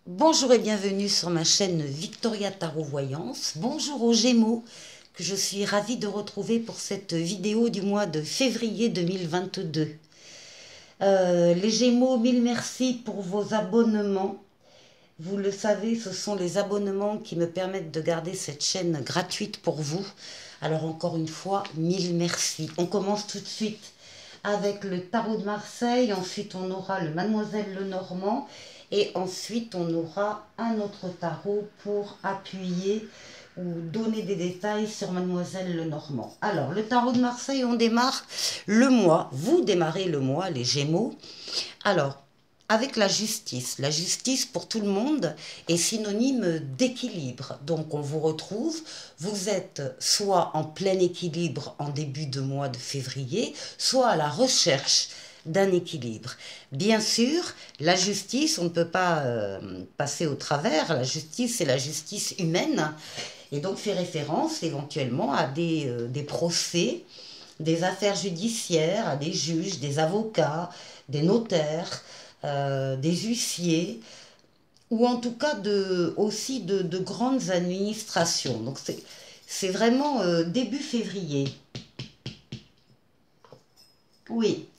Bonjour et bienvenue sur ma chaîne Victoria Tarot Voyance. Bonjour aux Gémeaux que je suis ravie de retrouver pour cette vidéo du mois de février 2022. Les Gémeaux, mille merci pour vos abonnements. Vous le savez, ce sont les abonnements qui me permettent de garder cette chaîne gratuite pour vous. Alors encore une fois, mille merci. On commence tout de suite avec le tarot de Marseille. Ensuite, on aura le Mademoiselle Lenormand. Et ensuite, on aura un autre tarot pour appuyer ou donner des détails sur Mademoiselle Lenormand. Alors, le tarot de Marseille, on démarre le mois. Vous démarrez le mois, les Gémeaux. Alors, avec la justice pour tout le monde est synonyme d'équilibre. Donc on vous retrouve, vous êtes soit en plein équilibre en début de mois de février, soit à la recherche d'un équilibre. Bien sûr, la justice, on ne peut pas passer au travers, la justice c'est la justice humaine, et donc fait référence éventuellement à des procès, des affaires judiciaires, à des juges, des avocats, des notaires, des huissiers, ou en tout cas aussi de grandes administrations. Donc c'est vraiment début février. Oui.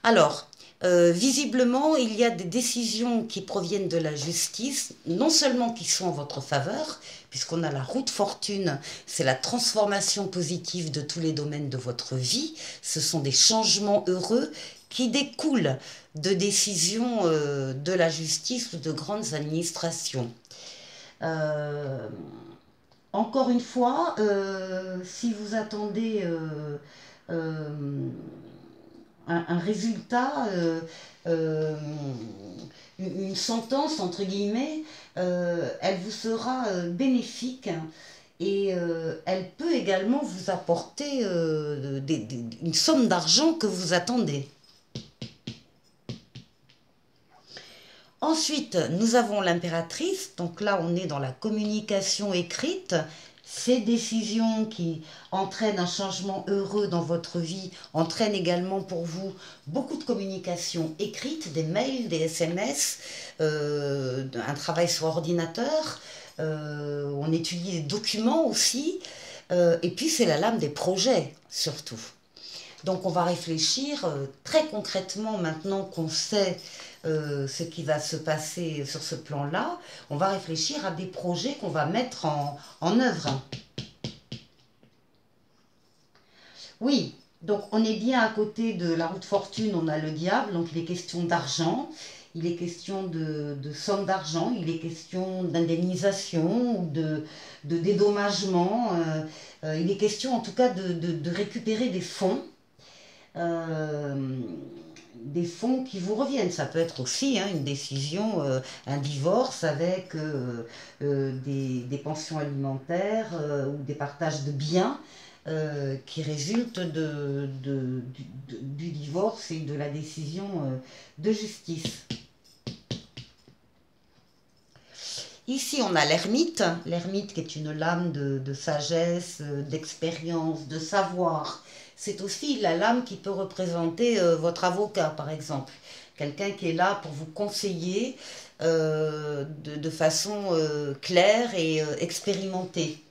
Alors, visiblement, il y a des décisions qui proviennent de la justice, non seulement qui sont en votre faveur, puisqu'on a la roue de fortune, c'est la transformation positive de tous les domaines de votre vie, ce sont des changements heureux qui découlent de décisions de la justice ou de grandes administrations. Euh, Encore une fois, si vous attendez euh, un résultat, une sentence, entre guillemets, elle vous sera bénéfique et elle peut également vous apporter une somme d'argent que vous attendez. Ensuite, nous avons l'impératrice, donc là on est dans la communication écrite. Ces décisions qui entraînent un changement heureux dans votre vie entraînent également pour vous beaucoup de communication écrite, des mails, des SMS, un travail sur ordinateur, on étudie des documents aussi, et puis c'est la lame des projets surtout. Donc on va réfléchir très concrètement maintenant qu'on sait ce qui va se passer sur ce plan-là, on va réfléchir à des projets qu'on va mettre en œuvre. Oui, donc on est bien à côté de la roue de fortune, on a le diable, donc il est question d'argent, il est question de somme d'argent, il est question d'indemnisation ou de dédommagement, il est question en tout cas de récupérer euh, des fonds qui vous reviennent. Ça peut être aussi une décision, un divorce avec des pensions alimentaires ou des partages de biens qui résultent du divorce et de la décision de justice. Ici, on a l'ermite qui est une lame de sagesse, d'expérience, de savoir. C'est aussi la lame qui peut représenter votre avocat, par exemple. Quelqu'un qui est là pour vous conseiller de façon claire et expérimentée.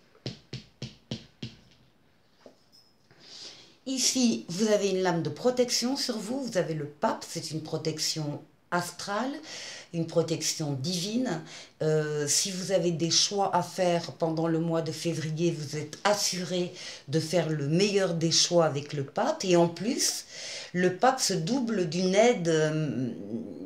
Ici, vous avez une lame de protection sur vous. Vous avez le pape, c'est une protection astrale, une protection divine. Si vous avez des choix à faire pendant le mois de février, vous êtes assuré de faire le meilleur des choix avec le pape. Et en plus, le pape se double d'une aide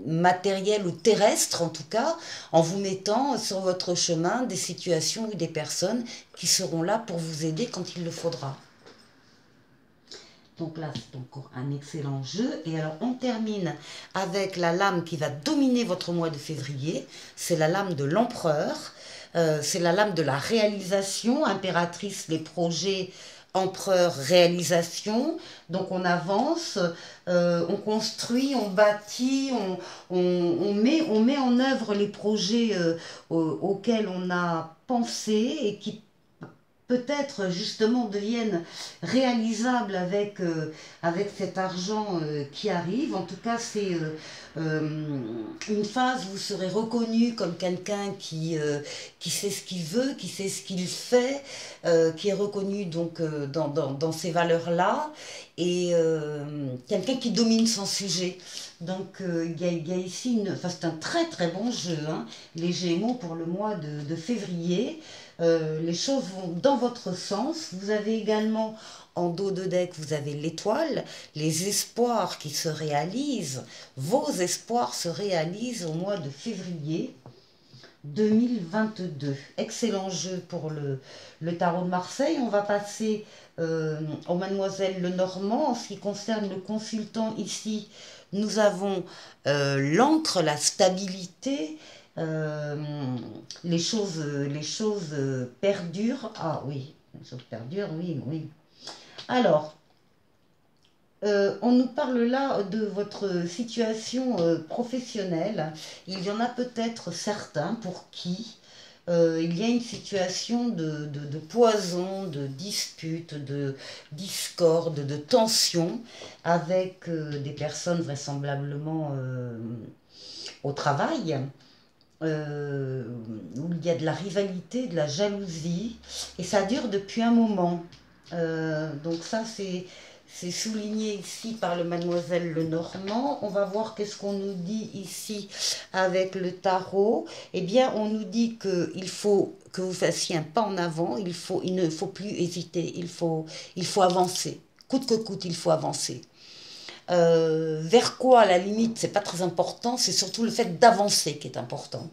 matérielle ou terrestre, en tout cas, en vous mettant sur votre chemin des situations ou des personnes qui seront là pour vous aider quand il le faudra. Donc là, c'est encore un excellent jeu. Et alors, on termine avec la lame qui va dominer votre mois de février. C'est la lame de l'empereur. C'est la lame de la réalisation. Impératrice, les projets. Empereur, réalisation. Donc, on avance, on construit, on bâtit, on met en œuvre les projets auxquels on a pensé et qui peut-être justement deviennent réalisables avec cet argent qui arrive. En tout cas, c'est une phase où vous serez reconnu comme quelqu'un qui sait ce qu'il veut, qui sait ce qu'il fait, qui est reconnu donc dans ces valeurs-là, et quelqu'un qui domine son sujet. Donc il y a ici, enfin, c'est un très très bon jeu, hein, les Gémeaux pour le mois de février. Les choses vont dans votre sens. Vous avez également en dos de deck, vous avez l'étoile, les espoirs qui se réalisent. Vos espoirs se réalisent au mois de février 2022. Excellent jeu pour le tarot de Marseille. On va passer au Mademoiselle Lenormand. En ce qui concerne le consultant ici, nous avons l'encre, la stabilité, les choses perdurent. Ah oui, les choses perdurent, oui, oui. Alors, on nous parle là de votre situation professionnelle. Il y en a peut-être certains pour qui il y a une situation de poison, de dispute, de discorde, de tension avec des personnes vraisemblablement au travail, où il y a de la rivalité, de la jalousie, et ça dure depuis un moment. Donc ça, c'est souligné ici par le Mademoiselle Lenormand. On va voir qu'est-ce qu'on nous dit ici avec le tarot. Eh bien, on nous dit qu'il faut que vous fassiez un pas en avant, il ne faut plus hésiter, il faut avancer. Coûte que coûte, il faut avancer. Vers quoi, à la limite, c'est pas très important, c'est surtout le fait d'avancer qui est important.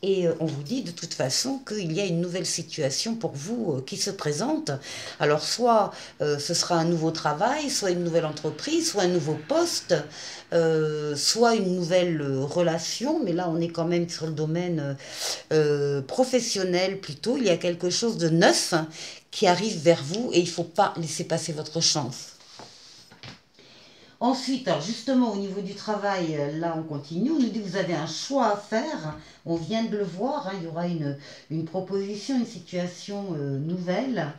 Et on vous dit de toute façon qu'il y a une nouvelle situation pour vous qui se présente. Alors soit ce sera un nouveau travail, soit une nouvelle entreprise, soit un nouveau poste, soit une nouvelle relation. Mais là on est quand même sur le domaine professionnel plutôt. Il y a quelque chose de neuf qui arrive vers vous et il ne faut pas laisser passer votre chance. Ensuite, alors justement au niveau du travail, là on continue, on nous dit que vous avez un choix à faire, on vient de le voir, hein, il y aura une proposition, une situation nouvelle.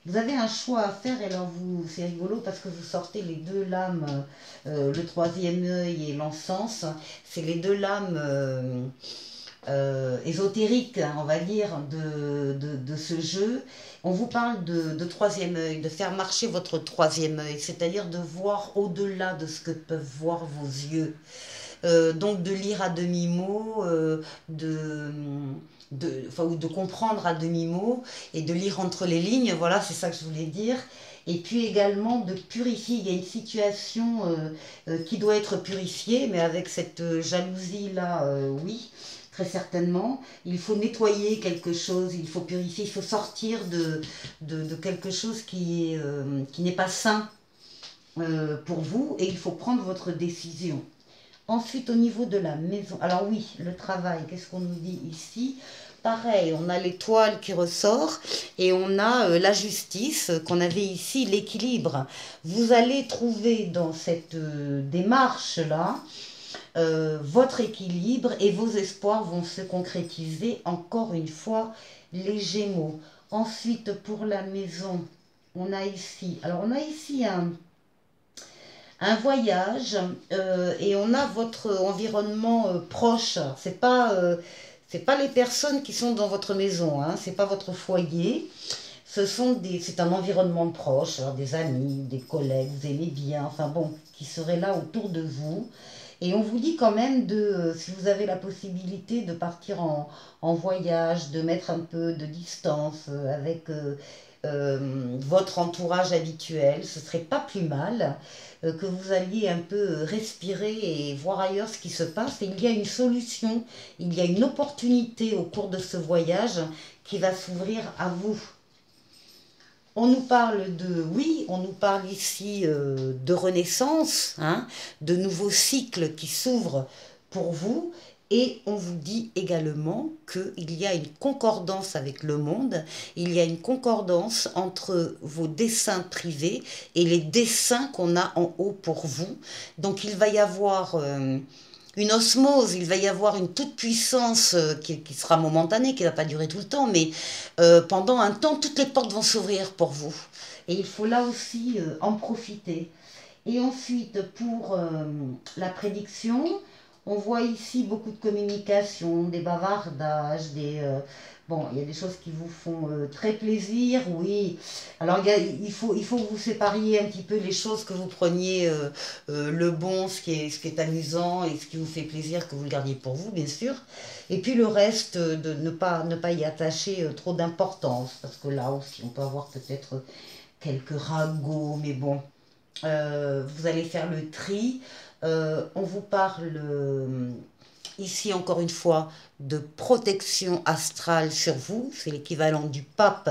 Vous avez un choix à faire et alors c'est rigolo parce que vous sortez les deux lames, le troisième œil et l'encens, c'est les deux lames ésotériques, on va dire, de ce jeu. On vous parle de troisième œil, de faire marcher votre troisième œil, c'est-à-dire de voir au-delà de ce que peuvent voir vos yeux. Donc de lire à demi-mot, ou de comprendre à demi-mot et de lire entre les lignes, voilà, c'est ça que je voulais dire. Et puis également de purifier, il y a une situation qui doit être purifiée, mais avec cette jalousie-là, oui, très certainement. Il faut nettoyer quelque chose, il faut purifier, il faut sortir de quelque chose qui n'est pas sain pour vous et il faut prendre votre décision. Ensuite, au niveau de la maison, alors oui, le travail, qu'est-ce qu'on nous dit ici? Pareil, on a l'étoile qui ressort et on a la justice qu'on avait ici, l'équilibre. Vous allez trouver dans cette démarche-là votre équilibre et vos espoirs vont se concrétiser encore une fois, les Gémeaux. Ensuite, pour la maison, on a ici un voyage et on a votre environnement proche. C'est pas les personnes qui sont dans votre maison, hein, c'est pas votre foyer. C'est un environnement proche, alors des amis, des collègues, vous aimez bien, enfin bon, qui seraient là autour de vous. Et on vous dit quand même si vous avez la possibilité de partir en voyage, de mettre un peu de distance avec votre entourage habituel, ce serait pas plus mal que vous alliez un peu respirer et voir ailleurs ce qui se passe. Et il y a une solution, il y a une opportunité au cours de ce voyage qui va s'ouvrir à vous. On nous parle on nous parle ici de renaissance, hein, de nouveaux cycles qui s'ouvrent pour vous. Et on vous dit également qu'il y a une concordance avec le monde, il y a une concordance entre vos desseins privés et les desseins qu'on a en haut pour vous. Donc il va y avoir une osmose, il va y avoir une toute puissance qui sera momentanée, qui ne va pas durer tout le temps, mais pendant un temps, toutes les portes vont s'ouvrir pour vous. Et il faut là aussi en profiter. Et ensuite, pour la prédiction, on voit ici beaucoup de communication, des bavardages, bon, il y a des choses qui vous font très plaisir, oui. Alors, il faut que vous sépariez un petit peu les choses, que vous preniez le bon, ce qui est amusant et ce qui vous fait plaisir, que vous le gardiez pour vous, bien sûr. Et puis le reste, de ne pas y attacher trop d'importance, parce que là aussi, on peut avoir peut-être quelques ragots, mais bon, vous allez faire le tri. On vous parle ici encore une fois de protection astrale sur vous. C'est l'équivalent du pape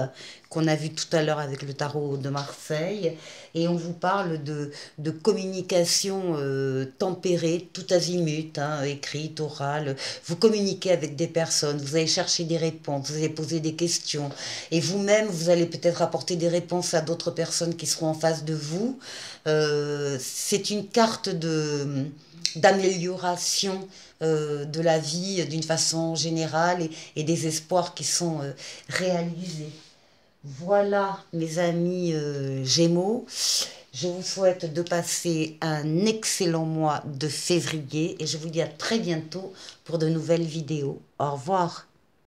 qu'on a vu tout à l'heure avec le tarot de Marseille. Et on vous parle de communication tempérée, tout azimut, hein, écrite, orale. Vous communiquez avec des personnes, vous allez chercher des réponses, vous allez poser des questions. Et vous-même, vous allez peut-être apporter des réponses à d'autres personnes qui seront en face de vous. C'est une carte d'amélioration de la vie d'une façon générale et des espoirs qui sont réalisés. Voilà, mes amis Gémeaux, je vous souhaite de passer un excellent mois de février et je vous dis à très bientôt pour de nouvelles vidéos. Au revoir.